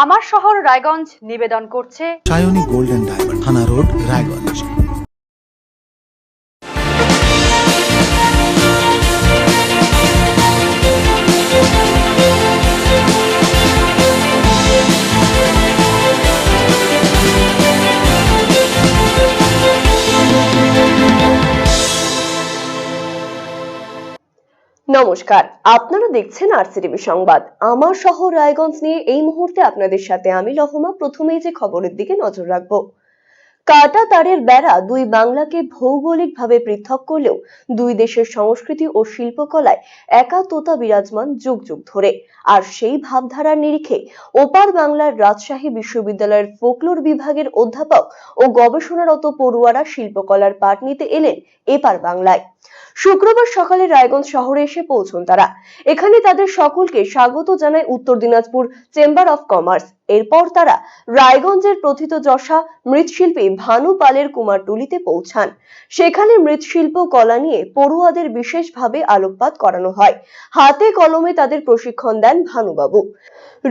আমার শহর রায়গঞ্জ নিবেদন করছে সায়নী গোল্ড এন্ড ডায়মন্ড, থানা রোড, রায়গঞ্জ। নমস্কার, আপনারা দেখছেন আরসিটিভি সংবাদ। আমার শহর রায়গঞ্জ নিয়ে এই মুহূর্তে আপনাদের সাথে আমি লহমা। প্রথমেই যে খবরের দিকে নজর রাখবো। কাটা তারের বেড়া দুই বাংলাকে ভৌগোলিকভাবে পৃথক করলেও দুই দেশের সংস্কৃতি ও শিল্পকলায় একাত্মতা বিরাজমান যুগ যুগ ধরে। আর সেই ভাবধারার নিরিখে ওপার বাংলার রাজশাহী বিশ্ববিদ্যালয়ের ফোকলোর বিভাগের অধ্যাপক ও গবেষণারত পড়ুয়ারা শিল্পকলার পাঠ নিতে এলেন এপার বাংলায়। শুক্রবার সকালে রায়গঞ্জ শহরে এসে পৌঁছন তারা। এখানে তাদের সকলকে স্বাগত জানায় উত্তর দিনাজপুর চেম্বার অফ কমার্স। এরপর তারা রায়গঞ্জের প্রথিতযশা মৃৎশিল্পী ভানু পালের কুমারটুলিতে পৌঁছান। সেখানে মৃৎশিল্প কলা নিয়ে পড়ুয়াদের বিশেষভাবে আলোকপাত করানো হয়। হাতে কলমে তাদের প্রশিক্ষণ দেন ভানুবাবু।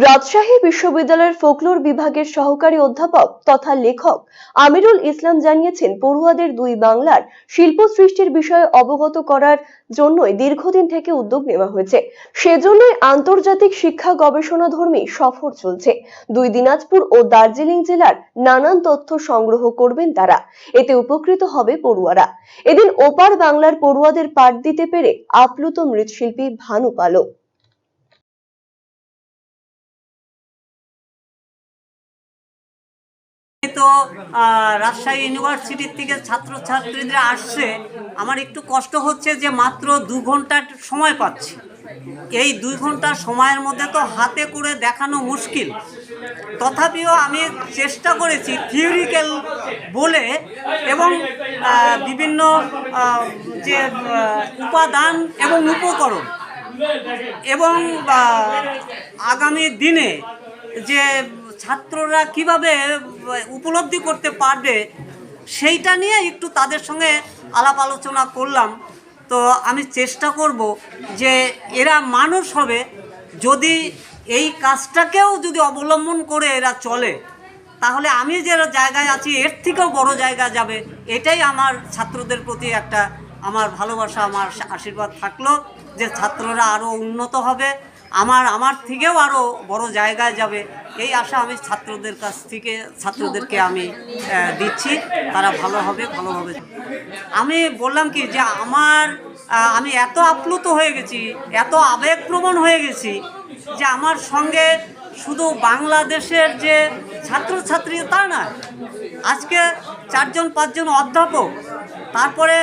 রাজশাহী বিশ্ববিদ্যালয়ের ফোকলোর বিভাগের সহকারী অধ্যাপক তথা লেখক আমিরুল ইসলাম জানিয়েছেন, পড়ুয়াদের দুই বাংলার শিল্প সৃষ্টির বিষয়ে অবগত করার জন্যই দীর্ঘদিন থেকে উদ্যোগ নেওয়া হয়েছে। সেজন্যই আন্তর্জাতিক শিক্ষা গবেষণাধর্মী সফর চলছে। দুই দিনাজপুর ও দার্জিলিং জেলার নানান তথ্য সংগ্রহ করবেন তারা। এতে উপকৃত হবে পড়ুয়ারা। এদিন ওপার বাংলার পড়ুয়াদের পাঠ দিতে পেরে আপ্লুত মৃৎশিল্পী ভানু পালও। তো রাজশাহী ইউনিভার্সিটির থেকে ছাত্রছাত্রীরা আসছে, আমার একটু কষ্ট হচ্ছে যে মাত্র 2 ঘন্টার সময় পাচ্ছি। এই 2 ঘন্টার সময়ের মধ্যে তো হাতে করে দেখানো মুশকিল। তথাপিও আমি চেষ্টা করেছি থিওরিক্যাল বলে এবং বিভিন্ন যে উপাদান এবং উপকরণ এবং আগামী দিনে যে ছাত্ররা কিভাবে উপলব্ধি করতে পারবে সেইটা নিয়ে একটু তাদের সঙ্গে আলাপ আলোচনা করলাম। তো আমি চেষ্টা করব যে এরা মানুষ হবে, যদি এই কাজটাকেও যদি অবলম্বন করে এরা চলে, তাহলে আমি যে জায়গায় আছি এর থেকেও বড় জায়গা যাবে। এটাই আমার ছাত্রদের প্রতি একটা আমার ভালোবাসা, আমার আশীর্বাদ থাকলো যে ছাত্ররা আরও উন্নত হবে, আমার থেকেও আরও বড় জায়গায় যাবে। এই আশা আমি ছাত্রদেরকে আমি দিচ্ছি। তারা ভালোভাবে আমি বললাম কি যে আমি এত আপ্লুত হয়ে গেছি, এত আবেগপ্রবণ হয়ে গেছি যে আমার সঙ্গে শুধু বাংলাদেশের যে ছাত্রছাত্রী তা না, আজকে 4-5 জন অধ্যাপক, তারপরে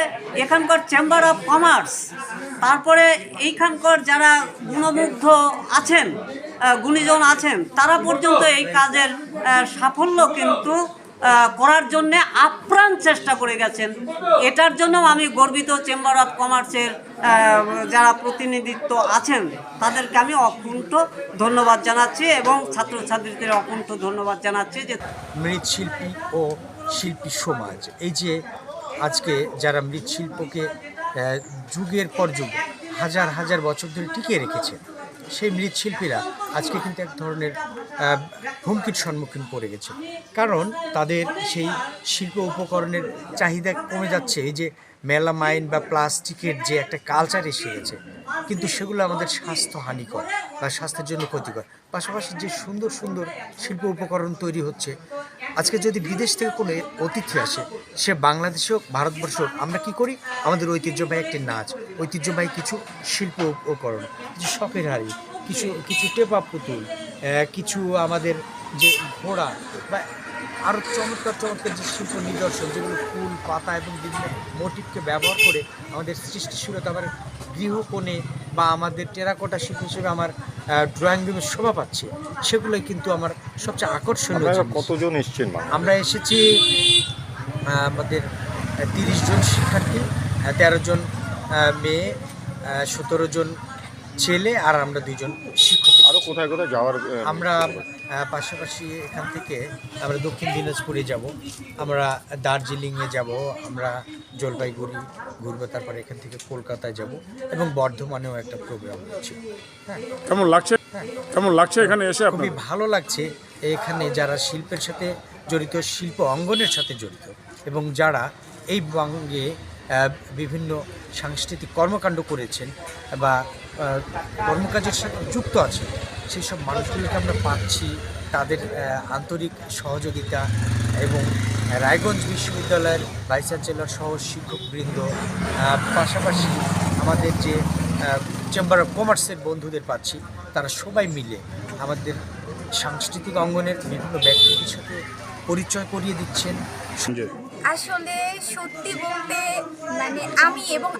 এখানকার চেম্বার অফ কমার্স, তারপরে এইখানকার যারা গুণমুগ্ধ আছেন, গুণীজন আছেন, তারা পর্যন্ত এই কাজের সাফল্য কিন্তু করার জন্যে আপ্রাণ চেষ্টা করে গেছেন। এটার জন্য আমি গর্বিত। চেম্বার অফ কমার্সের যারা প্রতিনিধিত্ব আছেন তাদেরকে আমি অকুণ্ঠ ধন্যবাদ জানাচ্ছি এবং ছাত্রছাত্রীদের অকুণ্ঠ ধন্যবাদ জানাচ্ছি। যে মৃৎশিল্পী ও শিল্পী সমাজ, এই যে আজকে যারা মৃৎশিল্পকে যুগের পর যুগ হাজার হাজার বছর ধরে টিকিয়ে রেখেছে, সেই মৃৎশিল্পীরা আজকে কিন্তু এক ধরনের হুমকির সম্মুখীন পড়ে গেছে। কারণ তাদের সেই শিল্প উপকরণের চাহিদা কমে যাচ্ছে। এই যে মেলামাইন বা প্লাস্টিকের যে একটা কালচার এসে গেছে, কিন্তু সেগুলো আমাদের স্বাস্থ্য হানিকর বা স্বাস্থ্যের জন্য ক্ষতিকর। পাশাপাশি যে সুন্দর সুন্দর শিল্প উপকরণ তৈরি হচ্ছে, আজকে যদি বিদেশ থেকে কোনো অতিথি আসে, সে বাংলাদেশ হোক ভারতবর্ষ হোক, আমরা কী করি, আমাদের ঐতিহ্যবাহী একটি নাচ, ঐতিহ্যবাহী কিছু শিল্প উপকরণ, কিছু শখের হাড়ি, কিছু টেপা পুতুল, কিছু আমাদের যে ঘোড়া বা আরও চমৎকার চমৎকার যে শিল্প নিদর্শন, যেগুলো ফুল পাতা এবং বিভিন্ন মোটিভকে ব্যবহার করে আমাদের সৃষ্টিশীলতা, আমার গৃহকোণে বা আমাদের টেরাকোটা শিল্প হিসেবে আমার ড্রয়িং রুমে শোভা পাচ্ছে, সেগুলোই কিন্তু আমার সবচেয়ে আকর্ষণীয়। কতজন এসছেন? আমরা এসেছি আমাদের 30 জন শিক্ষার্থী, 13 জন মেয়ে, 17 জন ছেলে, আর আমরা 2 জন শিক্ষক। আরও কোথায় কোথায় যাওয়ার? আমরা পাশাপাশি এখান থেকে আমরা দক্ষিণ দিনাজপুরে যাব, আমরা দার্জিলিংয়ে যাব, আমরা জলপাইগুড়ি ঘুরবো, তারপরে এখান থেকে কলকাতায় যাব এবং বর্ধমানেও একটা প্রোগ্রাম হচ্ছে। কেমন লাগছে এখানে এসে? খুবই ভালো লাগছে। এখানে যারা শিল্পের সাথে জড়িত, শিল্প অঙ্গনের সাথে জড়িত এবং যারা এই বঙ্গে বিভিন্ন সাংস্কৃতিক কর্মকাণ্ড করেছেন বা কর্মকাজের সাথে যুক্ত আছেন, সেই সব মানুষগুলোকে আমরা পাচ্ছি। তাদের আন্তরিক সহযোগিতা এবং রায়গঞ্জ বিশ্ববিদ্যালয়ের ভাইস চ্যান্সেলর সহ শিক্ষকবৃন্দ, পাশাপাশি আমাদের যে চেম্বার অফ কমার্সের বন্ধুদের পাচ্ছি, তারা সবাই মিলে আমাদের সাংস্কৃতিক অঙ্গনের বিভিন্ন ব্যক্তিদের সাথে পরিচয় করিয়ে দিচ্ছেন। আসলে সত্যি বলতে মানে আমি এবং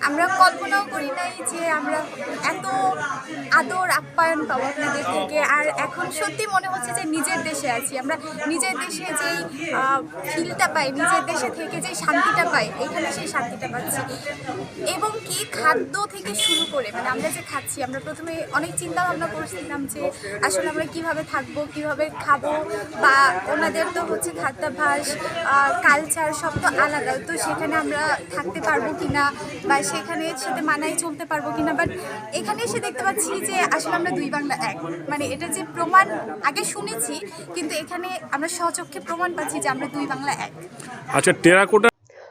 আমরা কল্পনাও করি নাই যে আমরা এত আদর আপ্যায়ন পাবো আপনাদের থেকে। আর এখন সত্যি মনে হচ্ছে যে নিজের দেশে আছি। আমরা নিজের দেশে যেই ফিলটা পাই, নিজের দেশে থেকে যেই শান্তিটা পাই, এখানে সেই শান্তিটা পাচ্ছি। এবং কি খাদ্য থেকে শুরু করে মানে আমরা যে খাচ্ছি, আমরা প্রথমে অনেক চিন্তা ভাবনা করছিলাম যে আসলে আমরা কিভাবে থাকবো, কিভাবে খাবো, বা ওনাদের তো হচ্ছে খাদ্যাভ্যাস, কালচার সব তো আলাদা, তো সেখানে আমরা থাকতে পারবো কিনা বা সেখানে সাথে মানায় চলতে পারবো কিনা। বাট এখানে এসে দেখতে পাচ্ছি যে আসলে আমরা দুই বাংলা এক। মানে এটা যে প্রমাণ আগে শুনেছি, কিন্তু এখানে আমরা স্বচক্ষে প্রমাণ পাচ্ছি যে আমরা দুই বাংলা এক। আচ্ছা, টেরাকোটা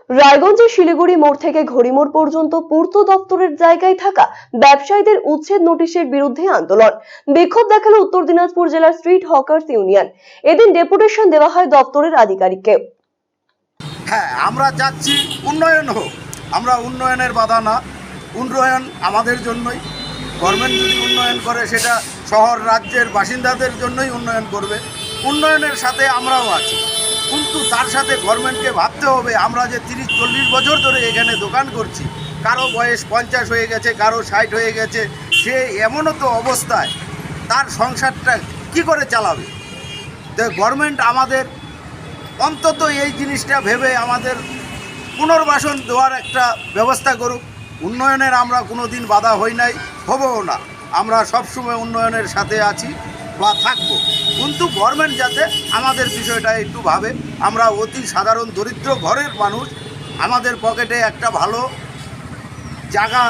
রায়গঞ্জের শিলিগুড়ি মোড় থেকে ঘড়িমোড় পর্যন্ত পূর্ত দপ্তরের জায়গায় থাকা ব্যবসায়ীদের উচ্ছেদ নোটিশের বিরুদ্ধে আন্দোলন। বিক্ষোভ দেখালো উত্তর দিনাজপুর জেলার স্ট্রিট হকার্স ইউনিয়ন। এদিন ডেপুটেশন দেওয়া হয় দপ্তরের আধিকারিককে। হ্যাঁ, আমরা চাচ্ছি উন্নয়ন হোক। আমরা উন্নয়নের বাধা না, উন্নয়ন আমাদের জন্যই। গভর্নমেন্ট যদি উন্নয়ন করে সেটা শহর রাজ্যের বাসিন্দাদের জন্যই উন্নয়ন করবে। উন্নয়নের সাথে আমরাও আছি, কিন্তু তার সাথে গভর্নমেন্টকে ভাবতে হবে আমরা যে 30-40 বছর ধরে এখানে দোকান করছি, কারো বয়স 50 হয়ে গেছে, কারো 60 হয়ে গেছে, সে এমনও তো অবস্থায় তার সংসারটা কি করে চালাবে। তো গভর্নমেন্ট আমাদের অন্তত এই জিনিসটা ভেবে আমাদের পুনর্বাসন দেওয়ার একটা ব্যবস্থা করুক। উন্নয়নের আমরা কোনো দিন বাধা হই নাই, হবও না। আমরা সবসময় উন্নয়নের সাথে আছি বা থাকবো, কিন্তু গভর্নমেন্ট যাতে আমাদের বিষয়টা একটু ভাবে। আমরা অতি সাধারণ দরিদ্র ঘরের মানুষ, আমাদের পকেটে একটা ভালো জায়গা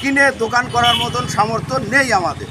কিনে দোকান করার মতন সামর্থ্য নেই আমাদের।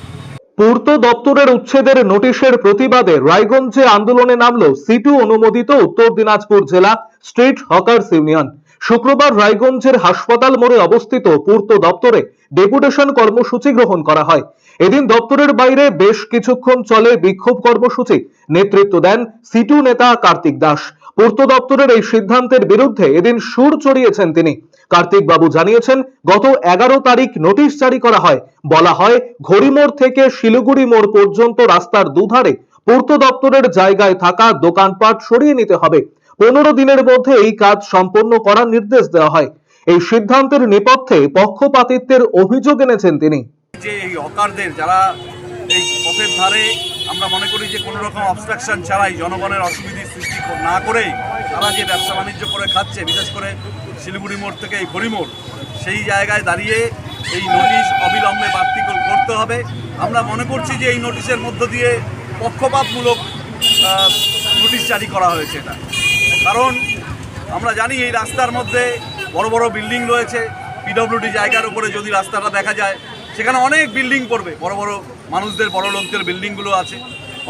পূর্ত দপ্তরের উচ্ছেদের নোটিশের প্রতিবাদে রায়গঞ্জে আন্দোলনে নামল সিটু অনুমোদিত উত্তর দিনাজপুর জেলা স্ট্রিট হকার্স ইউনিয়ন। শুক্রবার রায়গঞ্জের হাসপাতাল মোড়ে অবস্থিত পূর্ত দপ্তরে ডেপুটেশন কর্মসূচি গ্রহণ করা হয়। এদিন দপ্তরের বাইরে বেশ কিছুক্ষণ চলে বিক্ষোভ কর্মসূচি। নেতৃত্ব দেন সিটু নেতা কার্তিক দাস। পূর্ত দপ্তরের এই সিদ্ধান্তের বিরুদ্ধে এদিন সুর চড়িয়েছেন তিনি। কার্তিক বাবু জানিয়েছেন, গত 11 তারিখ নোটিশ জারি করা হয়। বলা হয়, ঘড়িমোড় থেকে শিলিগুড়ি মোড় পর্যন্ত রাস্তার দুধারে পূর্ত দপ্তরের জায়গায় থাকা দোকানপাট সরিয়ে নিতে হবে। 15 দিনের মধ্যে এই কাজ সম্পন্ন করার নির্দেশ দেওয়া হয়। এই সিদ্ধান্তের নেপথ্যে পক্ষপাতিত্বের অভিযোগ এনেছেন তিনি। যে এই হকারদের যারা এই পথের ধারে, আমরা মনে করি যে কোনো রকম অবস্ট্রাকশন ছাড়াই জনগণের অসুবিধার সৃষ্টি না করেই তারা যে ব্যবসা বাণিজ্য করে খাচ্ছে, বিশেষ করে শিলিগুড়ি মোড় থেকে এই ঘড়িমোড়, সেই জায়গায় দাঁড়িয়ে এই নোটিশ অবিলম্বে বাতিল করতে হবে। আমরা মনে করছি যে এই নোটিশের মধ্য দিয়ে পক্ষপাতমূলক নোটিশ জারি করা হয়েছে। এটা কারণ আমরা জানি এই রাস্তার মধ্যে বড় বড় বিল্ডিং রয়েছে। পিডব্লিউডি জায়গার উপরে যদি রাস্তাটা দেখা যায়, সেখানে অনেক বিল্ডিং পড়বে, বড় বড় মানুষদের, বড় লোকদের বিল্ডিংগুলো আছে,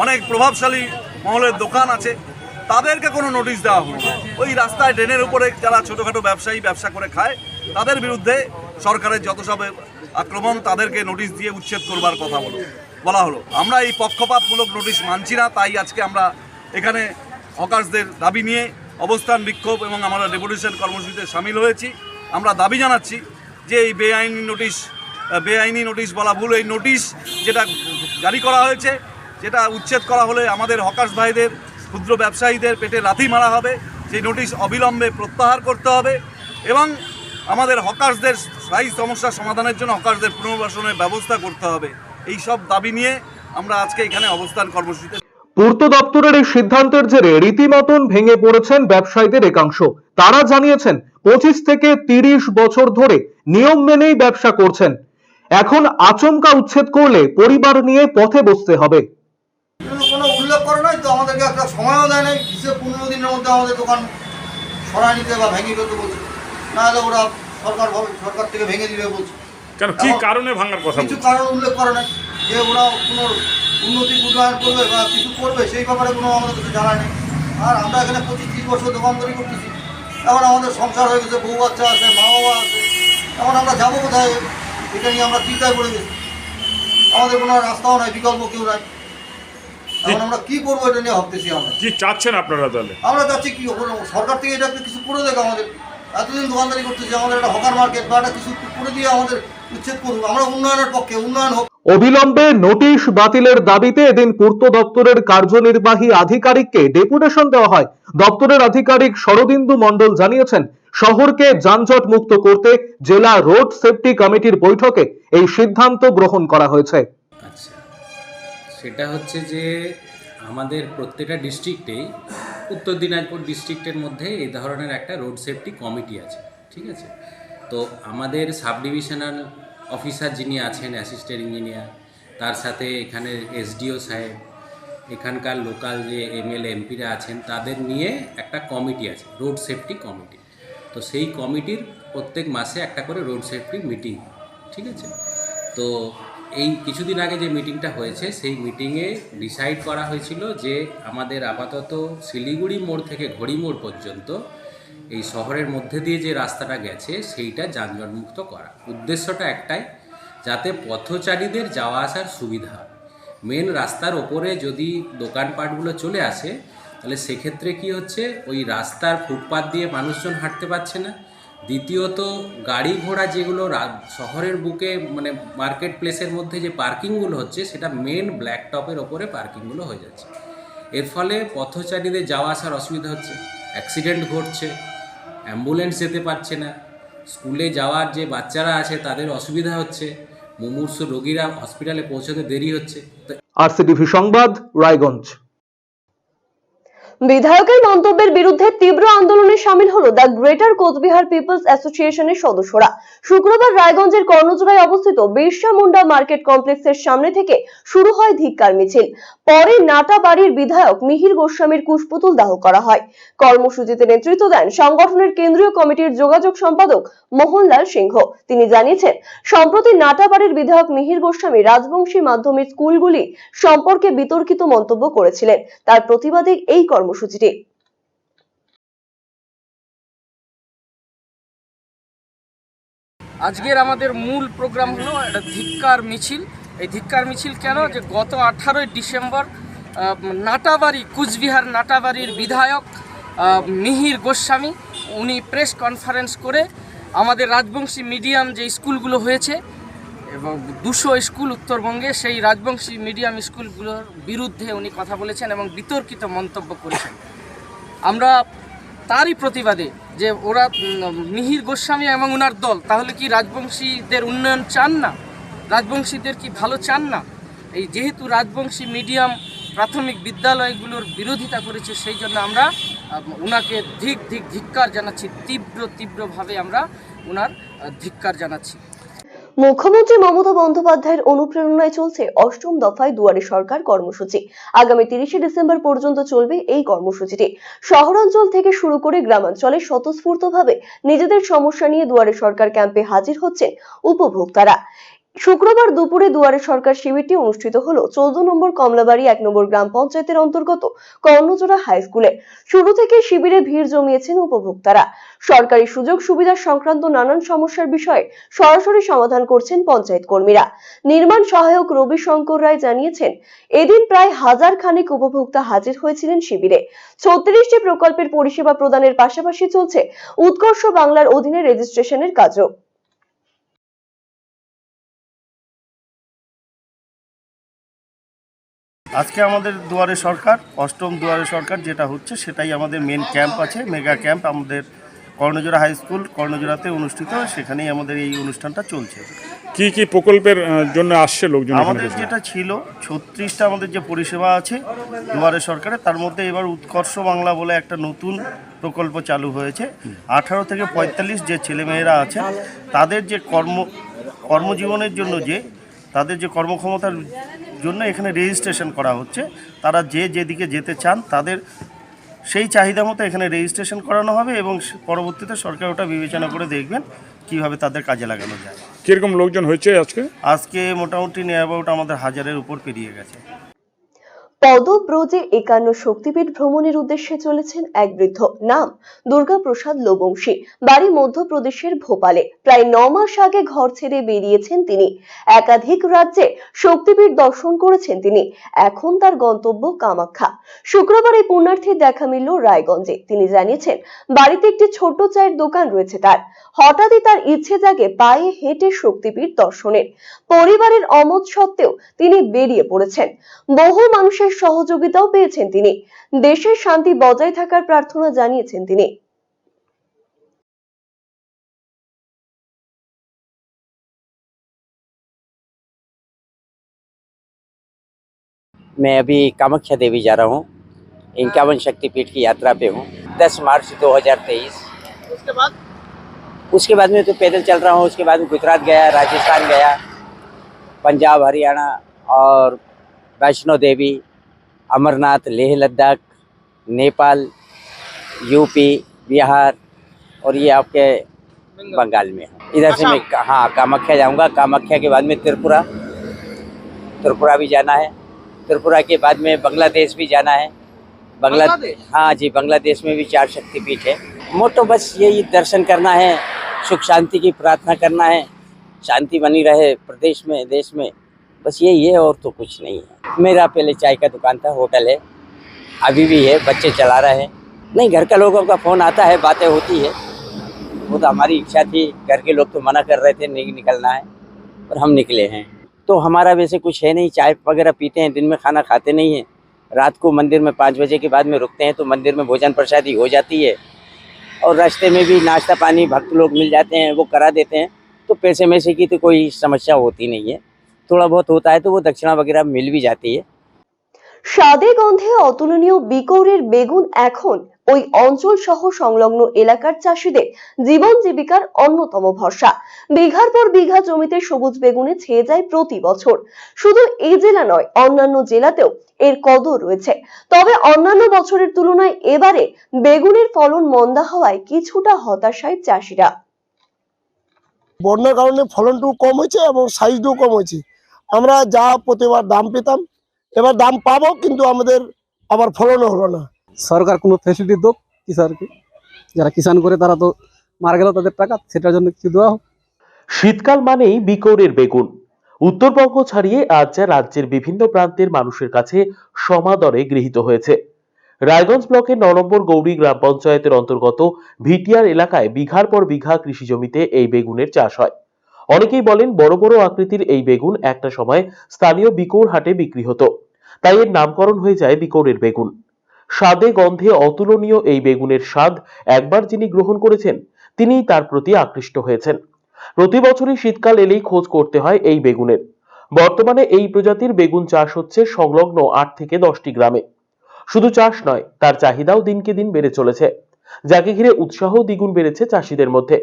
অনেক প্রভাবশালী মহলের দোকান আছে। তাদেরকে কোনো নোটিশ দেওয়া হলো না। ওই রাস্তায় ড্রেনের উপরে যারা ছোটোখাটো ব্যবসায়ী ব্যবসা করে খায়, তাদের বিরুদ্ধে সরকারের যত সব আক্রমণ, তাদেরকে নোটিশ দিয়ে উচ্ছেদ করবার কথা বলা হলো। আমরা এই পক্ষপাতমূলক নোটিশ মানছি না, তাই আজকে আমরা এখানে হকার্সদের দাবি নিয়ে অবস্থান, বিক্ষোভ এবং আমরা ডেপুটেশন কর্মসূচিতে সামিল হয়েছি। আমরা দাবি জানাচ্ছি যে এই বেআইনি নোটিশ বলা ভুল, এই নোটিশ যেটা জারি করা হয়েছে, যেটা উচ্ছেদ করা হলে আমাদের হকার্স ভাইদের, ক্ষুদ্র ব্যবসায়ীদের পেটে লাথি মারা হবে। সেই নোটিশ অবিলম্বে প্রত্যাহার করতে হবে এবং আমাদের হকার্সদের স্থায়ী সমস্যার সমাধানের জন্য হকার্সদের পুনর্বাসনের ব্যবস্থা করতে হবে। এই সব দাবি নিয়ে আমরা আজকে এখানে অবস্থান কর্মসূচিতে। পূর্ত দপ্তরের এই সিদ্ধান্তের জেরে রীতিমতন ভেঙে পড়েছেন ব্যবসায়ীদের একাংশ। তারা জানিয়েছেন, 25 থেকে 30 বছর ধরে নিয়ম মেনেই ব্যবসা করছেন। এখন আচমকা উচ্ছেদ করলে পরিবার নিয়ে পথে বসতে হবে। কোনো উল্লেখ করে নাই তো, আমাদেরকে একটা সময়ও দেয় নাই। 15 দিনের মধ্যে আমাদের দোকান সরাই নিতে বা ভেঙে দিতে বলছে, না হলে ওরা সরকার থেকে ভেঙে দিবে বলছে। কেন, কি কারণে ভাঙার কথা? কিছু কারণ উল্লেখ করে নাই, যে ওরা কোনো উন্নতি উন্নয়ন করবে বা কিছু করবে সেই ব্যাপারে কোনো আমাদের কিছু জানা নেই। আর আমরা এখানে 25-30 বছর দোকানদারি করতেছি, এখন আমাদের সংসার হয়ে গেছে, বউ বাচ্চা আছে, মা বাবা আছে, এখন আমরা যাবো কোথায়? এটা নিয়ে আমরা চিন্তায় পড়ে গেছি। আমাদের কোনো রাস্তাও নাই, বিকল্প কেউ নাই, এখন আমরা কি করবো এটা নিয়ে ভাবতেছি। আমরা কি চাচ্ছেন আপনারা তাহলে? আমরা চাচ্ছি কি সরকার থেকে এটা একটা কিছু করে দেবে। আমাদের এতদিন দোকানদারি করতেছি, আমাদের একটা হকার মার্কেট বা একটা কিছু করে দিয়ে আমাদের উচ্ছেদ করুক। আমরা উন্নয়নের পক্ষে, উন্নয়ন হোক। অবিলম্বে নোটিশ বাতিলের দাবিতে এদিন পূর্ত দপ্তরের কার্যনির্বাহী আধিকারিককে ডেপুটেশন দেওয়া হয়। দপ্তরের আধিকারিক শরদিন্দু মণ্ডল জানিয়েছেন, শহরকে যানজট মুক্ত করতে জেলা রোড সেফটি কমিটির বৈঠকে এই সিদ্ধান্ত গ্রহণ করা হয়েছে। আচ্ছা, সেটা হচ্ছে যে আমাদের প্রত্যেকটা ডিস্ট্রিক্টেই, উত্তর দিনাজপুর ডিস্ট্রিক্টের মধ্যে এই ধরনের একটা রোড সেফটি কমিটি আছে, ঠিক আছে? তো আমাদের সাব ডিভিশনাল অফিসার যিনি আছেন, অ্যাসিস্ট্যান্ট ইঞ্জিনিয়ার, তার সাথে এখানে এসডিও সাহেব, এখানকার লোকাল যে এমএলএ এমপিরা আছেন, তাদের নিয়ে একটা কমিটি আছে, রোড সেফটি কমিটি। তো সেই কমিটির প্রত্যেক মাসে একটা করে রোড সেফটি মিটিং, ঠিক আছে? তো এই কিছুদিন আগে যে মিটিংটা হয়েছে, সেই মিটিংয়ে ডিসাইড করা হয়েছিল যে আমাদের আপাতত শিলিগুড়ি মোড় থেকে ঘড়ি মোড় পর্যন্ত এই শহরের মধ্যে দিয়ে যে রাস্তাটা গেছে সেইটা যানজটমুক্ত করা। উদ্দেশ্যটা একটাই, যাতে পথচারীদের যাওয়া আসার সুবিধা হয়। মেন রাস্তার ওপরে যদি দোকানপাটগুলো চলে আসে, তাহলে সেক্ষেত্রে কি হচ্ছে, ওই রাস্তার ফুটপাত দিয়ে মানুষজন হাঁটতে পারছে না। দ্বিতীয়ত, গাড়ি ঘোড়া যেগুলো শহরের বুকে মানে মার্কেট প্লেসের মধ্যে যে পার্কিংগুলো হচ্ছে, সেটা মেন ব্ল্যাক টপের ওপরে পার্কিংগুলো হয়ে যাচ্ছে। এর ফলে পথচারীদের যাওয়া আসার অসুবিধা হচ্ছে, অ্যাক্সিডেন্ট ঘটছে, অ্যাম্বুলেন্স যেতে পারছে না, স্কুলে যাওয়ার যে বাচ্চারা আছে তাদের অসুবিধা হচ্ছে, মুমূর্ষু রোগীরা হসপিটালে পৌঁছতে দেরি হচ্ছে। আরসিটিভি সংবাদ, রায়গঞ্জ। বিধায়কের মন্তব্যের বিরুদ্ধে তীব্র আন্দোলনে সামিল হলো দ্য গ্রেটার কোচবিহার পিপলস অ্যাসোসিয়েশনের সদস্যরা। শুক্রবার রায়গঞ্জের কর্ণজোড়ায় অবস্থিত বিরসা মুন্ডা মার্কেট কমপ্লেক্সের সামনে থেকে শুরু হয় ধিক্কার মিছিল। পরে নাটাবাড়ির বিধায়ক মিহির গোস্বামীর কুশপুতুল দাহ করা হয়। কর্মসূচিতে নেতৃত্ব দেন সংগঠনের কেন্দ্রীয় কমিটির যোগাযোগ সম্পাদক মোহনলাল সিংহ। তিনি জানিয়েছেন, সম্প্রতি নাটাবাড়ির বিধায়ক মিহির গোস্বামী রাজবংশী মাধ্যমিক স্কুলগুলি সম্পর্কে বিতর্কিত মন্তব্য করেছিলেন। তার প্রতিবাদে এই কর্মসূচিটি। আজকের আমাদের মূল প্রোগ্রাম হলো একটা ধিক্কার মিছিল। এই ধিক্কার মিছিল কেন, যে গত 18 ডিসেম্বর নাটাবাড়ি, কুচবিহার নাটাবাড়ির বিধায়ক মিহির গোস্বামী উনি প্রেস কনফারেন্স করে আমাদের রাজবংশী মিডিয়াম যে স্কুলগুলো হয়েছে এবং 200 স্কুল উত্তরবঙ্গে, সেই রাজবংশী মিডিয়াম স্কুলগুলোর বিরুদ্ধে উনি কথা বলেছেন এবং বিতর্কিত মন্তব্য করেছেন। আমরা তারই প্রতিবাদে যে ওরা মিহির গোস্বামী এবং ওনার দল তাহলে কি রাজবংশীদের উন্নয়ন চান না, রাজবংশীদের কি ভালো চান না? এই যেহেতু রাজবংশী মিডিয়াম প্রাথমিক বিদ্যালয়গুলোর বিরোধিতা করেছে, সেই জন্য আমরা ওনাকে ধিক্কার জানাচ্ছি, তীব্রভাবে আমরা ওনার ধিক্কার জানাচ্ছি। মুখ্যমন্ত্রী মমতা বন্দ্যোপাধ্যায়ের অনুপ্রেরণায় চলছে 8ম দফায় দুয়ারে সরকার কর্মসূচি। আগামী 30 ডিসেম্বর পর্যন্ত চলবে এই কর্মসূচিটি। শহরাঞ্চল থেকে শুরু করে গ্রামাঞ্চলে স্বতঃস্ফূর্তভাবে নিজেদের সমস্যা নিয়ে দুয়ারে সরকার ক্যাম্পে হাজির হচ্ছেন উপভোক্তারা। শুক্রবার দুপুরে দুয়ারে সরকার শিবিরটি অনুষ্ঠিত হলো 14 নম্বর কমলাবাড়ি 1 নম্বর গ্রাম পঞ্চায়েতের অন্তর্গত কর্ণজোড়া হাই স্কুলে। শুরু থেকে শিবিরে ভিড় জমিয়েছেন উপভোক্তারা। সরকারি সুযোগ সুবিধা সংক্রান্ত নানান সমস্যার বিষয়ে সরাসরি সমাধান করছেন পঞ্চায়েত কর্মীরা। নির্মাণ সহায়ক রবি শঙ্কর রায় জানিয়েছেন, এদিন প্রায় 1000 খানেক উপভোক্তা হাজির হয়েছিলেন শিবিরে। 36টি প্রকল্পের পরিষেবা প্রদানের পাশাপাশি চলছে উৎকর্ষ বাংলার অধীনে রেজিস্ট্রেশনের কাজও। আজকে আমাদের দুয়ারে সরকার, 8ম দুয়ারে সরকার যেটা হচ্ছে সেটাই আমাদের মেন ক্যাম্প আছে, মেগা ক্যাম্প আমাদের কর্ণজোড়া হাই স্কুল কর্ণজোড়াতে অনুষ্ঠিত। সেখানেই আমাদের এই অনুষ্ঠানটা চলছে। কি কি প্রকল্পের জন্য আসছে লোকজন? আমাদের যেটা ছিল 36টা আমাদের যে পরিষেবা আছে দুয়ারে সরকারে, তার মধ্যে এবার উৎকর্ষ বাংলা বলে একটা নতুন প্রকল্প চালু হয়েছে। 18 থেকে 45 যে ছেলেমেয়েরা আছে তাদের যে কর্মজীবনের জন্য যে তাদের যে কর্মক্ষমতার জন্য এখানে রেজিস্ট্রেশন করা হচ্ছে। তারা যেদিকে যেতে চান তাদের সেই চাহিদা মতো এখানে রেজিস্ট্রেশন করানো হবে এবং পরবর্তীতে সরকার ওটা বিবেচনা করে দেখবেন কিভাবে তাদের কাজে লাগানো যায়। কিরকম লোকজন হয়েছে আজকে? আজকে মোটামুটি নিয়ার অ্যাবাউট আমাদের 1000-এর উপর পেরিয়ে গেছে। পদব্রজে 51 শক্তিপীঠ ভ্রমণের উদ্দেশ্যে চলেছেন এক বৃদ্ধ। নাম দুর্গাপ্রসাদ লোবংশী, বাড়ি মধ্যপ্রদেশের ভোপালে। প্রায় 9 মাস আগে ঘর ছেড়ে বেরিয়েছেন তিনি। একাধিক রাজ্যে শক্তিপীঠ দর্শন করেছেন তিনি। এখন তার গন্তব্য কামাখ্যা। শুক্রবার এই পুণ্যার্থীর দেখা মিলল রায়গঞ্জে। তিনি জানিয়েছেন বাড়িতে একটি ছোট্ট চায়ের দোকান রয়েছে তার। হঠাৎই তার ইচ্ছে জাগে পায়ে হেঁটে শক্তিপীঠ দর্শনের। পরিবারের অমত সত্ত্বেও তিনি বেরিয়ে পড়েছেন। বহু মানুষের সহযোগিতাও পেয়েছেন তিনি। দেশের শান্তি বজায় থাকার প্রার্থনা জানিয়েছেন তিনি। मैं अभी कामाख्या देवी जा रहा हूँ, 51 शक्तिपीठ की यात्रा पे हूँ। 10 मार्च 2023। उसके बाद में तो पैदल चल रहा हूँ। उसके बाद में गुजरात गया, राजस्थान गया, पंजाब, हरियाणा और वैष्णो देवी, अमरनाथ, लेह लद्दाख, नेपाल, यूपी, बिहार और ये आपके बंगाल में है। इधर से मैं कामाख्या जाऊँगा। कामाख्या के बाद में त्रिपुरा भी जाना है। त्रिपुरा के बाद में बांग्लादेश भी जाना है। हाँ जी, बांग्लादेश में भी 4 शक्तिपीठ है। मोटो बस यही दर्शन करना है, सुख शांति की प्रार्थना करना है, शांति बनी रहे प्रदेश में, देश में, बस यही है और तो कुछ नहीं है। मेरा पहले चाय का दुकान था, होटल है, अभी भी है, बच्चे चला रहे हैं। नहीं, घर का लोगों का फ़ोन आता है, बातें होती है। वो तो हमारी इच्छा थी, घर के लोग तो मना कर रहे थे नहीं निकलना है, और हम निकले हैं। तो हमारा वैसे कुछ है नहीं, चाय वगैरह पीते हैं, दिन में खाना खाते नहीं हैं। रात को मंदिर में 5 बजे के बाद में रुकते हैं, तो मंदिर में भोजन प्रसादी हो जाती है, और रास्ते में भी नाश्ता पानी भक्त लोग मिल जाते हैं, वो करा देते हैं। तो पैसे में से की तो कोई समस्या होती नहीं है। थोड़ा बहुत होता है तो वो दक्षिणा वगैरह मिल भी जाती है। স্বাদে গন্ধে অতুলনীয় বিকৌরের বেগুন এখন ওই অঞ্চল সহ সংলগ্ন এলাকার চাষীদের জীবন জীবিকার অন্যতম ভরসা। বিঘার পর বিঘা জমিতে সবুজ বেগুনে ছেয়ে যায় প্রতি বছর। শুধু এই জেলা নয়, অন্যান্য জেলাতেও এর কদর রয়েছে। তবে অন্যান্য বছরের তুলনায় এবারে বেগুনের ফলন মন্দা হওয়ায় কিছুটা হতাশায় চাষিরা। বন্যার কারণে ফলনটাও কম হয়েছে এবং সাইজটাও কম হয়েছে। আমরা যা প্রতিবার দাম পেতাম এবার দাম পাবো, কিন্তু আমাদের আবার ফলনও হলো না। সরকার কোনো ফ্যাসিলিটি হোক কৃষককে, যারা কিষান করে তারা তো মারা গেল, তাদের টাকা সেটার জন্য কিছু দেওয়া হোক। শীতকাল মানেই বিকৌরের বেগুন। উত্তরবঙ্গ ছাড়িয়ে আজ যা রাজ্যের বিভিন্ন প্রান্তের মানুষের কাছে সমাদরে গৃহীত হয়েছে। রায়গঞ্জ ব্লকের 9 নম্বর গৌরী গ্রাম পঞ্চায়েতের অন্তর্গত ভিটিয়ার এলাকায় বিঘার পর বিঘা কৃষি জমিতে এই বেগুনের চাষ হয়। অনেকেই বলেন বড় বড় আকৃতির এই বেগুন একটা সময় স্থানীয় বিকৌর হাটে বিক্রি হতো, তাই এর নামকরণ হয়ে যায় বিকৌরের বেগুন। স্বাদে গন্ধে অতুলনীয় এই বেগুনের স্বাদ একবার যিনি গ্রহণ করেছেন তিনিই তার প্রতি আকৃষ্ট হয়েছেন। প্রতি বছরই শীতকাল এলেই খোঁজ করতে হয় এই বেগুনের। বর্তমানে এই প্রজাতির বেগুন চাষ হচ্ছে সংলগ্ন 8 থেকে 10টি গ্রামে। শুধু চাষ নয়, তার চাহিদাও দিনকে দিন বেড়ে চলেছে, যাকে ঘিরে উৎসাহ দ্বিগুণ বেড়েছে চাষিদের মধ্যে।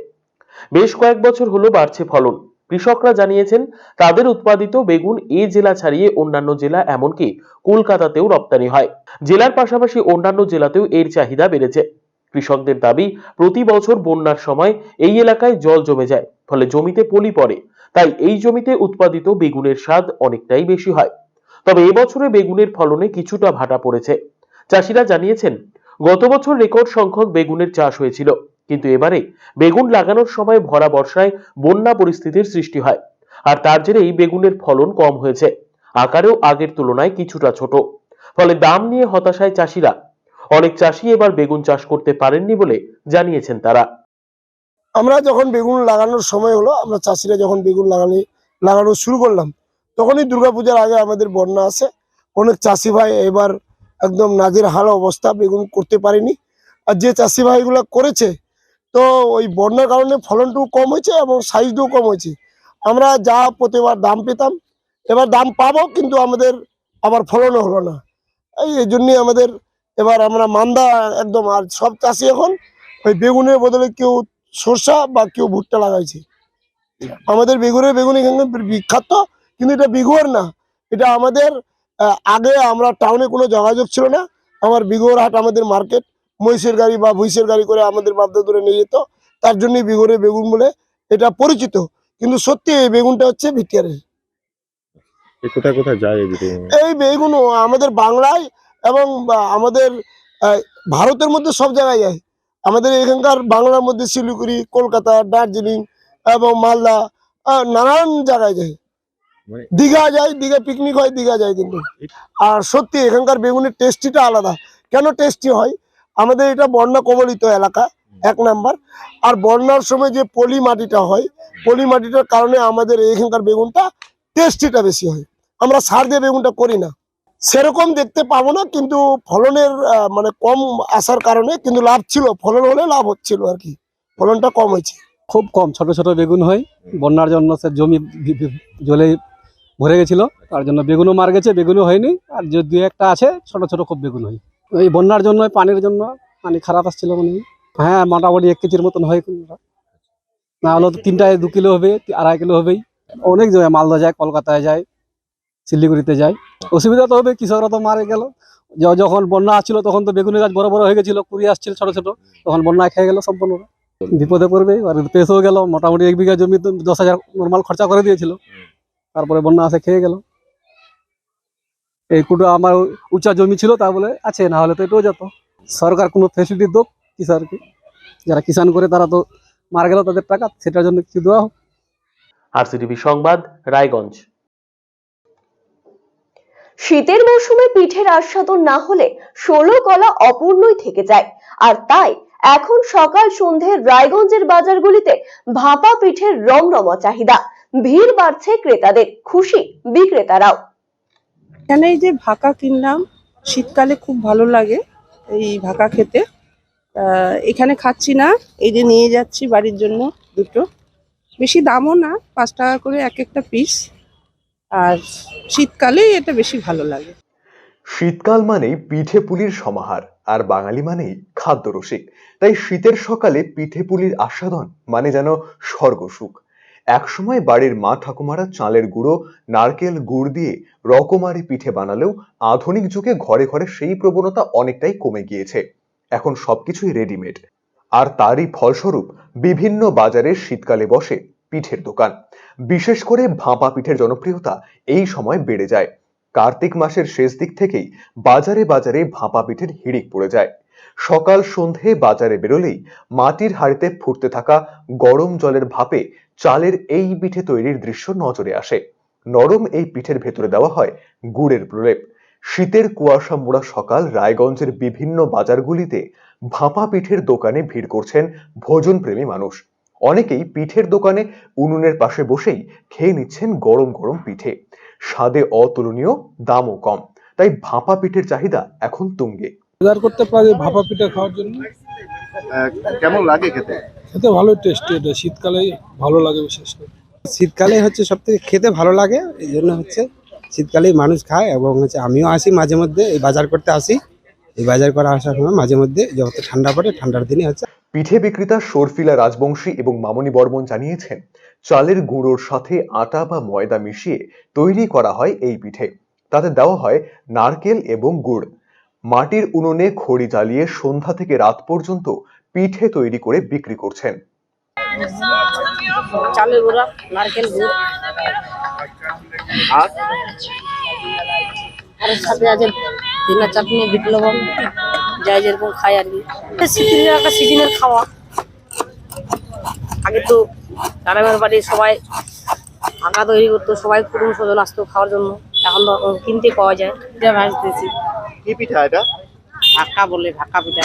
বেশ কয়েক বছর হলো বাড়ছে ফলন। কৃষকরা জানিয়েছেন তাদের উৎপাদিত বেগুন এই জেলা ছাড়িয়ে অন্যান্য জেলা এমনকি কলকাতাতেও রপ্তানি হয়। জেলার পাশাপাশি অন্যান্য জেলাতেও এর চাহিদা বেড়েছে। কৃষকদের দাবি, প্রতি বছর বন্যার সময় এই এলাকায় জল জমে যায়, ফলে জমিতে পলি পড়ে, তাই এই জমিতে উৎপাদিত বেগুনের স্বাদ অনেকটাই বেশি হয়। তবে এবছরে বেগুনের ফলনে কিছুটা ভাটা পড়েছে। চাষিরা জানিয়েছেন গত বছর রেকর্ড সংখ্যক বেগুনের চাষ হয়েছিল, কিন্তু এবারে বেগুন লাগানোর সময় ভরা বর্ষায় বন্যা পরিস্থিতির সৃষ্টি হয়, আর তার জেরেই বেগুনের ফলন কম হয়েছে, আকারেও আগের তুলনায় কিছুটা ছোট। ফলে দাম নিয়ে হতাশায় চাষিরা। অনেক চাষি এবার বেগুন চাষ করতে পারেননি বলে জানিয়েছেন তারা। আমরা যখন বেগুন লাগানোর সময় হলো, আমরা চাষিরা যখন বেগুন লাগানো শুরু করলাম, তখনই দুর্গাপূজার আগে আমাদের বন্যা আসে। অনেক চাষি ভাই এবার একদম নাজের হাল অবস্থা, বেগুন করতে পারেনি। আর যে চাষি ভাইগুলো করেছে, তো ওই বন্যার কারণে ফলনটাও কম হয়েছে এবং সাইজটাও কম হয়েছে। আমরা যা প্রতিবার দাম পেতাম এবার দাম পাবো, কিন্তু আমাদের আবার ফলনও হলো না। এই জন্যই আমাদের এবার আমরা মান্দা একদম। আর সব চাষি এখন ওই বেগুনের বদলে কেউ সরষা বা কেউ ভুট্টা লাগাইছে। আমাদের বেগুন এখানে বিখ্যাত, কিন্তু এটা বিঘুয়ার না, এটা আমাদের আগে আমরা টাউনে কোনো যোগাযোগ ছিল না। আমার বিঘুয়ার হাট আমাদের মার্কেট, মহিষের গাড়ি বা ভুইসের গাড়ি করে আমাদের বাপদা ধরে নিয়ে যেত, তার জন্যই বিঘুরের বেগুন বলে এটা পরিচিত। কিন্তু সত্যি এই বেগুনটা হচ্ছে ভিটিয়ারের। কোথায় কোথায় যায় এই বেগুন? এই বেগুন আমাদের বাংলায় এবং আমাদের ভারতের মধ্যে সব জায়গায় যায়। আমাদের এখানকার বাংলার মধ্যে শিলিগুড়ি, কলকাতা, দার্জিলিং এবং মালদা নানান জায়গায় যায়। দীঘা যায়, দীঘা পিকনিক হয়, দীঘা যায় কিন্তু। আর সত্যি এখানকার বেগুনের টেস্টিটা আলাদা। কেন টেস্টি হয়? আমাদের এটা বন্যা কবলিত এলাকা, 1 নাম্বার। আর বন্যার সময় যে পলি মাটিটা হয়, পলি মাটিটার কারণে আমাদের এখানকার বেগুনটা টেস্টিটা বেশি হয়। আমরা সার দিয়ে বেগুনটা করি না, সেরকম দেখতে পাবো না, কিন্তু ফলনের মানে কম আসার কারণে কিন্তু লাভ ছিল, ফলন হলে লাভ হচ্ছিল আর কি, ফলনটা কম হয়েছে। খুব কম ছোট ছোট বেগুন হয়, বন্যার জন্য সে জমি জলে ভরে গেছিল, তার জন্য বেগুনও মার গেছে, বেগুনও হয়নি। আর যে 2-1টা আছে ছোট ছোট খুব বেগুন হয়। এই বন্যার জন্য, পানির জন্য, পানি খারাপ আসছিল মানে। হ্যাঁ, মোটামুটি 1 কেজির মতন হয়, না হলো 3টায় 2 কিলো হবে, 2.5 কিলো হবেই। অনেক জায়গায় মালদা যায়, কলকাতায় যায়, শিলিগুড়িতে যায়। অসুবিধা তো হবে, কৃষকরা তো মারে গেল। যখন বন্যা আসছিল তখন তো বেগুনের গাছ বড় বড় হয়ে গেছিল, কুড়ি আসছিল ছোট ছোট, তখন বন্যা খেয়ে গেল সম্পূর্ণ, বিপদে পড়বে। আর পেয়েও গেল, মোটামুটি 1 বিঘা জমি 10,000 নর্মাল খরচা করে দিয়েছিল, তারপরে বন্যা আসে খেয়ে গেল। এই কুটো আমার উঁচা জমি ছিল, তা বলে আছে, না হলে তো এটাও যেত। সরকার কোনো ফেসিলিটি দোক কিষানকে, যারা কিষান করে তারা তো মারা গেল, তাদের টাকা সেটার জন্য কিছু দেওয়া হোক। আরসিটিভি সংবাদ, রায়গঞ্জ। শীতের মৌসুমে পিঠের আস্বাদন না হলে 16 কলা অপূর্ণই থেকে যায়। আর তাই এখন সকাল সন্ধে রায়গঞ্জের বাজারগুলিতে ভাপা পিঠের রমরমা চাহিদা। ভিড় বাড়ছে ক্রেতাদের, খুশি বিক্রেতারাও। এখানে এই যে ভাকা কিনলাম, শীতকালে খুব ভালো লাগে এই ভাকা খেতে। এখানে খাচ্ছি না, এই যে নিয়ে যাচ্ছি বাড়ির জন্য 2টো। বেশি দামও না, 5 টাকা করে এক একটা পিস। আর শীতকালেই এটা বেশি ভালো লাগে। শীতকাল মানেই পিঠে পুলির সমাহার, আর বাঙালি মানেই খাদ্য রসিক। তাই শীতের সকালে পিঠে পুলির আস্বাদন মানে যেন স্বর্গসুখ। একসময় বাড়ির মা ঠাকুমারা চালের গুঁড়ো, নারকেল, গুড় দিয়ে রকমারি পিঠে বানালেও আধুনিক যুগে ঘরে ঘরে সেই প্রবণতা অনেকটাই কমে গিয়েছে। এখন সবকিছুই রেডিমেড। আর তারই ফলস্বরূপ বিভিন্ন বাজারে শীতকালে বসে পিঠের দোকান। বিশেষ করে ভাপা পিঠের জনপ্রিয়তা এই সময় বেড়ে যায়। কার্তিক মাসের শেষ দিক থেকেই বাজারে বাজারে ভাপা পিঠের হিড়িক পড়ে যায়। সকাল সন্ধে বাজারে বেরোলেই মাটির হাঁড়িতে ফুটতে থাকা গরম জলের ভাপে চালের এই পিঠে তৈরির দৃশ্য নজরে আসে। নরম এই পিঠের ভেতরে দেওয়া হয় গুড়ের প্রলেপ। শীতের কুয়াশা মোড়া সকাল রায়গঞ্জের বিভিন্ন বাজারগুলিতে ভাপা পিঠের দোকানে ভিড় করছেন ভোজনপ্রেমী মানুষ। অনেকেই পিঠের দোকানে উনুনের পাশে বসেই খেয়ে নিচ্ছেন গরম গরম পিঠে। স্বাদে অতুলনীয়, দামও কম, তাই ভাপা পিঠের চাহিদা এখন তুঙ্গে। বাজার করতে পারি ভাপা পিঠা খাওয়ার জন্য। কেমন লাগে খেতে? খেতে ভালো টেস্টি, এটা শীতকালে ভালো লাগে। বিশেষ করে শীতকালে হচ্ছে সব থেকে খেতে ভালো লাগে, এই জন্য হচ্ছে শীতকালেই মানুষ খায়। এবং হচ্ছে আমিও আসি মাঝে মধ্যে, এই বাজার করতে আসি। এই বাজার করে আসার সময় মাঝে মধ্যে যত ঠান্ডা পড়ে, ঠান্ডার দিনে হচ্ছে। পিঠে বিক্রেতা শর্ফিলা রাজবংশী এবং মামনি বর্মন জানিয়েছেন, চালের গুঁড়োর সাথে আটা বা ময়দা মিশিয়ে তৈরি করা হয় এই পিঠে। তাতে দেওয়া হয় নারকেল এবং গুড়। মাটির উনুনে খড়ি জ্বালিয়ে সন্ধ্যা থেকে রাত পর্যন্ত পিঠে তৈরি করে বিক্রি করছেন। চালের গুঁড়া, নারকেল গুড়, আর সাথে আছে দিনা চাটনি, বিট লবণ, যাই যেরকম খাই আর কি। শীতের একটা সিজনের খাওয়া। আগে তো গ্রামের বাড়ি সবাই ভাকা তৈরি করতো, সবাই কুটুম স্বজন আসতো খাওয়ার জন্য। এখন তো কিনতে পাওয়া যায়। এটা ভাজতেছি। কি পিঠা এটা? ভাকা বলে, ভাকা পিঠা।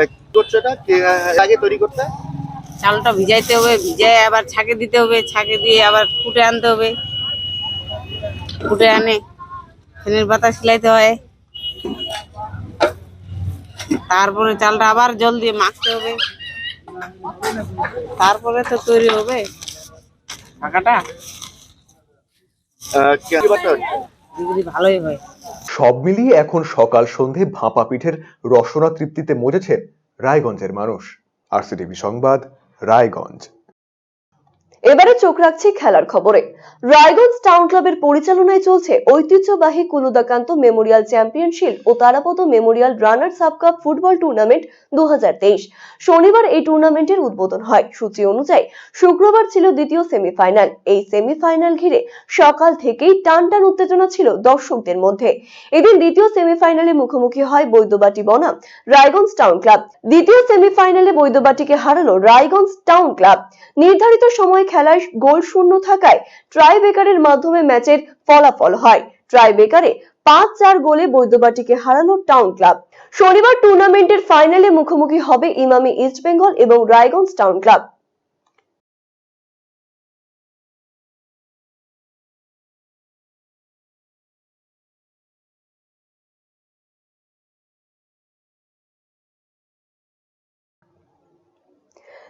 কি করছো এটা? আগে তৈরি করতে চালটা ভিজাইতে হবে, ভিজাই আবার ছাঁকে দিতে হবে, ছাঁকে দিয়ে আবার কুটে আনতে হবে, কুটে আনে ফেনের পাতা সিলাইতে হয়, তারপরে চালটা আবার জল দিয়ে মাখতে হবে, তারপরে তো তৈরি হবে ভাকাটা। ভালোই হয়। সব মিলিয়ে এখন সকাল সন্ধে ভাপা পিঠের রসনা তৃপ্তিতে মজেছেন রায়গঞ্জের মানুষ। আরসিটিভি সংবাদ, রায়গঞ্জ। এবারে চোখ রাখছি খেলার খবরে। রায়গঞ্জ টাউন ক্লাবের পরিচালনায় চলছে ঐতিহ্যবাহী কুলুদাকান্ত মেমোরিয়াল চ্যাম্পিয়নশিপ ও Tarapada memorial runners up cup football tournament 2023। শনিবার এই টুর্নামেন্টের উদ্বোধন হয়। সূচি অনুযায়ী শুক্রবার ছিল দ্বিতীয় সেমিফাইনাল। এই সেমিফাইনাল ঘিরে সকাল থেকেই টানটান উত্তেজনা ছিল দর্শকদের মধ্যে। এদিন দ্বিতীয় সেমিফাইনালে মুখোমুখি হয় বৈদ্যবাটি বনাম রায়গঞ্জ টাউন ক্লাব। দ্বিতীয় সেমিফাইনালে বৈদ্যবাটিকে হারালো রায়গঞ্জ টাউন ক্লাব। নির্ধারিত সময় খেলায় গোল শূন্য থাকায় ট্রাই বেকারের মাধ্যমে ম্যাচের ফলাফল হয়। ট্রাই বেকারে 5-4 গোলে বৈদ্যবাটিকে হারালো টাউন ক্লাব। শনিবার টুর্নামেন্টের ফাইনালে মুখোমুখি হবে ইমামি ইস্ট বেঙ্গল এবং রায়গঞ্জ টাউন ক্লাব।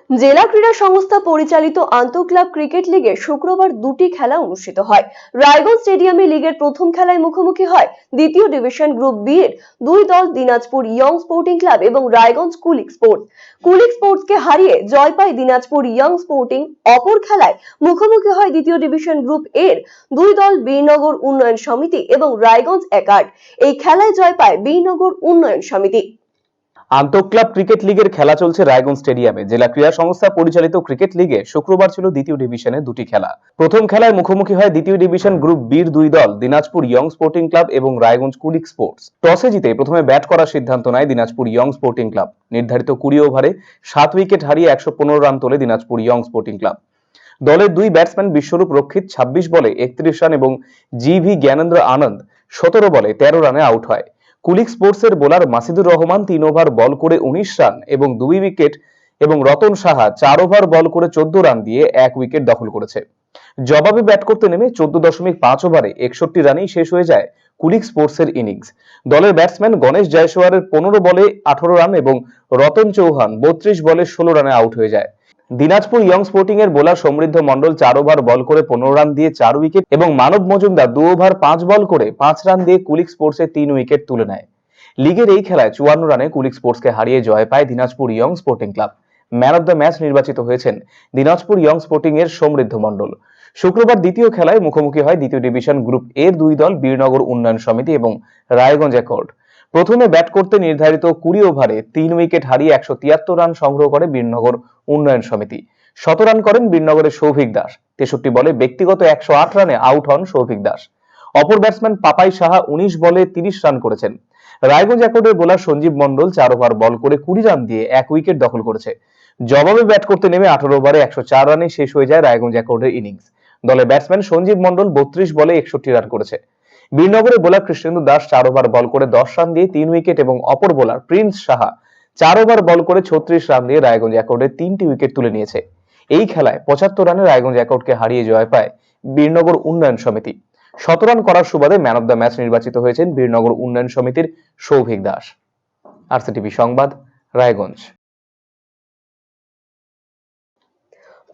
জেলা ক্রীড়া সংস্থা পরিচালিত আন্তঃক্লাব ক্রিকেট লিগে শুক্রবার দুটি খেলা অনুষ্ঠিত হয়। রায়গঞ্জ স্টেডিয়ামে লিগের প্রথম খেলায় মুখোমুখি হয় দ্বিতীয় ডিভিশন গ্রুপ বি এর দুই দল দিনাজপুর ইয়ং স্পোর্টিং ক্লাব এবং রায়গঞ্জ কুলিক স্পোর্টস। কুলিক স্পোর্টসকে হারিয়ে জয় পায় দিনাজপুর ইয়ং স্পোর্টিং। অপর খেলায় মুখোমুখি হয় দ্বিতীয় ডিভিশন গ্রুপ এর দুই দল বীরনগর উন্নয়ন সমিতি এবং রায়গঞ্জ একার্ড। এই খেলায় জয় পায় বীরনগর উন্নয়ন সমিতি। আন্তঃক্লাব ক্রিকেট লিগের খেলা চলছে রায়গঞ্জ স্টেডিয়ামে। জেলা ক্রীড়া সংস্থা পরিচালিত ক্রিকেট লিগে শুক্রবার ছিল দ্বিতীয় ডিভিশনে দুটি খেলা। প্রথম খেলায় মুখোমুখি হয় দ্বিতীয় ডিভিশন গ্রুপ বির দুই দল দিনাজপুর ইয়ং স্পোর্টিং ক্লাব এবং রায়গঞ্জ কুলিক স্পোর্টস। টসে জিতে প্রথমে ব্যাট করার সিদ্ধান্ত নেয় দিনাজপুর ইয়ং স্পোর্টিং ক্লাব। নির্ধারিত 20 ওভারে 7 উইকেট হারিয়ে 115 রান তোলে দিনাজপুর ইয়ং স্পোর্টিং ক্লাব। দলের দুই ব্যাটসম্যান বিশ্বরূপ রক্ষিত 26 বলে 31 রান এবং জিভি জ্ঞানেন্দ্র আনন্দ 17 বলে 13 রানে আউট হয়। কুলিক স্পোর্টসের বোলার মাসিদুর রহমান 3 ওভার বল করে 19 রান এবং 2 উইকেট এবং রতন সাহা 4 ওভার বল করে 14 রান দিয়ে 1 উইকেট দখল করেছে। জবাবে ব্যাট করতে নেমে 14.5 ওভারে 61 রানেই শেষ হয়ে যায় কুলিক স্পোর্টসের ইনিংস। দলের ব্যাটসম্যান গণেশ জয়সওয়ারের 15 বলে 18 রান এবং রতন চৌহান 32 বলে 16 রানে আউট হয়ে যায়। দিনাজপুর ইয়ং স্পোর্টিং এর বোলার সমৃদ্ধ মন্ডল 4 ওভার বল করে 15 রান দিয়ে 4 উইকেট এবং মানব মজুমদার 2 ওভার 5 বল করে 5 রান দিয়ে কুলিক স্পোর্টসের 3 উইকেট তুলে নেয়। লিগের এই খেলায় 54 রানে কুলিক স্পোর্টসকে হারিয়ে জয় পায় Dinajpur young sporting club. Man of the match নির্বাচিত হয়েছেন দিনাজপুর ইয়ং স্পোর্টিং এর সমৃদ্ধ মন্ডল। শুক্রবার দ্বিতীয় খেলায় মুখোমুখি হয় দ্বিতীয় ডিভিশন গ্রুপ এর দুই দল বীরনগর উন্নয়ন সমিতি এবং রায়গঞ্জ একার্ড। প্রথমে ব্যাট করতে নির্ধারিত 20 ওভারে 3 উইকেট হারিয়ে 173 রান সংগ্রহ করে বীরনগর উন্নয়ন সমিতি। 100 রান করেন বীরনগরের সৌভিক দাস। 63 বলে ব্যক্তিগত 108 রানে আউট হন সৌভিক দাস। অপর ব্যাটসম্যান পাপাই সাহা 19 বলে 30 রান করেছেন। রায়গঞ্জ একার্ডের বোলার সঞ্জীব মন্ডল 4 ওভার বল করে 20 রান দিয়ে 1 উইকেট দখল করেছে। জবাবে ব্যাট করতে নেমে 18 ওভারে 104 রানে শেষ হয়ে যায় রায়গঞ্জ একার্ডের ইনিংস। দলের ব্যাটসম্যান সঞ্জীব মন্ডল 32 বলে 61 রান করেছে। বীরনগরের বোলার কৃষ্ণেন্দু দাস 4 ওভার বল করে 10 রান দিয়ে 3 উইকেট এবং অপর বোলার প্রিন্স সাহা 4 ওভার বল করে 36 রান দিয়ে রায়গঞ্জ একার্ডের 3টি উইকেট তুলে নিয়েছে। এই খেলায় 75 রানে রায়গঞ্জ একার্ডকে হারিয়ে জয় পায় বীরনগর উন্নয়ন সমিতি। 17 রান করার সুবাদে ম্যান অব দ্য ম্যাচ নির্বাচিত হয়েছেন বীরনগর উন্নয়ন সমিতির সৌভিক দাস। আরসিটিভি সংবাদ, রায়গঞ্জ।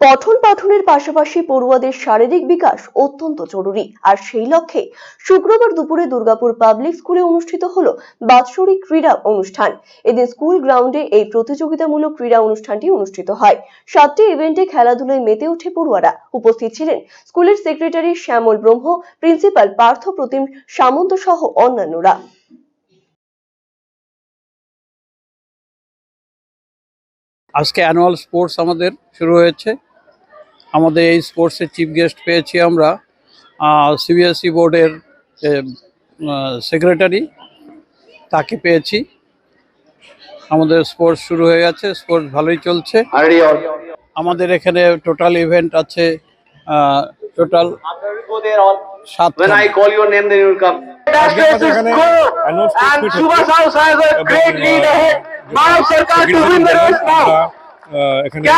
পঠন পাঠনের পাশাপাশি পড়ুয়াদের শারীরিক বিকাশ অত্যন্ত জরুরি। আর সেই লক্ষ্যে শুক্রবার দুপুরে দুর্গাপুর পাবলিক স্কুলে অনুষ্ঠিত হলো বাৎসরিক ক্রীড়া অনুষ্ঠান। এদিন স্কুল গ্রাউন্ডে এই প্রতিযোগিতামূলক ক্রীড়া অনুষ্ঠানটি অনুষ্ঠিত হয়। 7টি ইভেন্টে খেলাধুলায় মেতে ওঠে পড়ুয়ারা। উপস্থিত ছিলেন স্কুলের সেক্রেটারি শ্যামল ব্রহ্ম, প্রিন্সিপাল পার্থ প্রতিম সামন্ত সহ অন্যান্যরা। আজকে অ্যানুয়াল স্পোর্টস আমাদের শুরু হয়েছে। আমাদের এই স্পোর্টসের চিফ গেস্ট পেয়েছি আমরা সিবিএসই বোর্ডের সেক্রেটারি, তাকে পেয়েছি। আমাদের স্পোর্টস শুরু হয়ে গেছে, স্পোর্টস ভালোই চলছে। আমাদের এখানে টোটাল ইভেন্ট আছে টোটাল 7টা। এখানে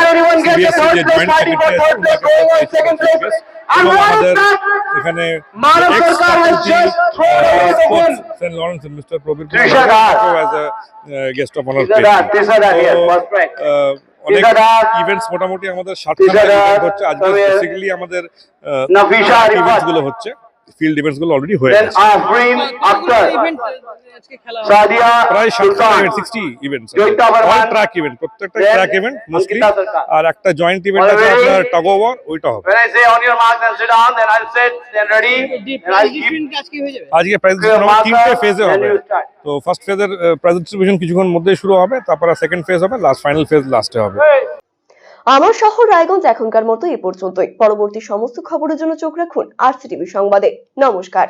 mister Prabir guest of honour অনেক ইভেন্টস মোটামুটি আমাদের 7টা ইভেন্ট হচ্ছে। আজকে বেসিক্যালি আমাদের ইভেন্টস গুলো হচ্ছে। ফিল্ড ইভেন্টস গুলো অলরেডি হয়ে গেছে প্রায় 60 ইভেন্টস অল ট্র্যাক ইভেন্ট, প্রত্যেকটা ট্র্যাক ইভেন্ট মোস্টলি, আর একটা জয়েন্ট ইভেন্ট আছে আপনার টাগ ওভার, ওইটা হবে। আজকে প্রাইজ ডিস্ট্রিবিউশন হবে, 3টে ফেজে হবে। তো ফার্স্ট ফেজের প্রাইজ ডিস্ট্রিবিউশন কিছুক্ষণ মধ্যেই শুরু হবে, তারপর সেকেন্ড ফেজ হবে, লাস্ট ফাইনাল ফেজ লাস্টে হবে। আমার শহর রায়গঞ্জ এখনকার মতো এই পর্যন্তই। পরবর্তী সমস্ত খবরের জন্য চোখ রাখুন RCTV সংবাদে। নমস্কার।